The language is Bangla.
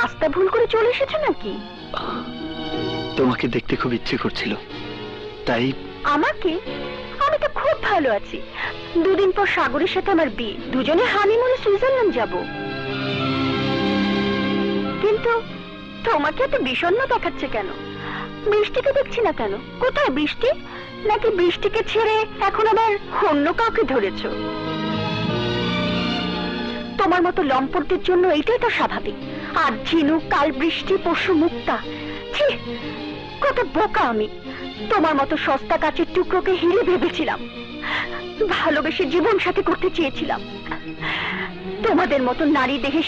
রাস্তা ভুল করে চলে এসেছো নাকি? তোমাকে দেখতে খুব ইচ্ছে করছিল, তাই। আমাকে? আমি তো খুব ভালো আছি। দুদিন পর সাগরের সাথে আমার বিয়ে, দুজনে হানিমুনে সুইজারল্যান্ড যাব। কিন্তু তোমাকে এত বিষণ্ণ দেখাচ্ছে কেন? বৃষ্টিকে দেখছি না কেন? কোথায় বৃষ্টি? নাকি বৃষ্টিকে ছেড়ে এখন আবার অন্য কাউকে ধরেছো? তোমার মতো লম্পটদের জন্য এইটাই তো স্বাভাবিক। আজ ঝিনুক, কাল বৃষ্টি, পরশু মুক্তা। ছি, কত বোকা আমি! তোমার মতো সস্তা কাচের টুকরোকে হিরে ভেবেছিলাম, ভালোবেসে জীবন সাথী করতে চেয়েছিলাম। তোমাদের মতো নারী দেহে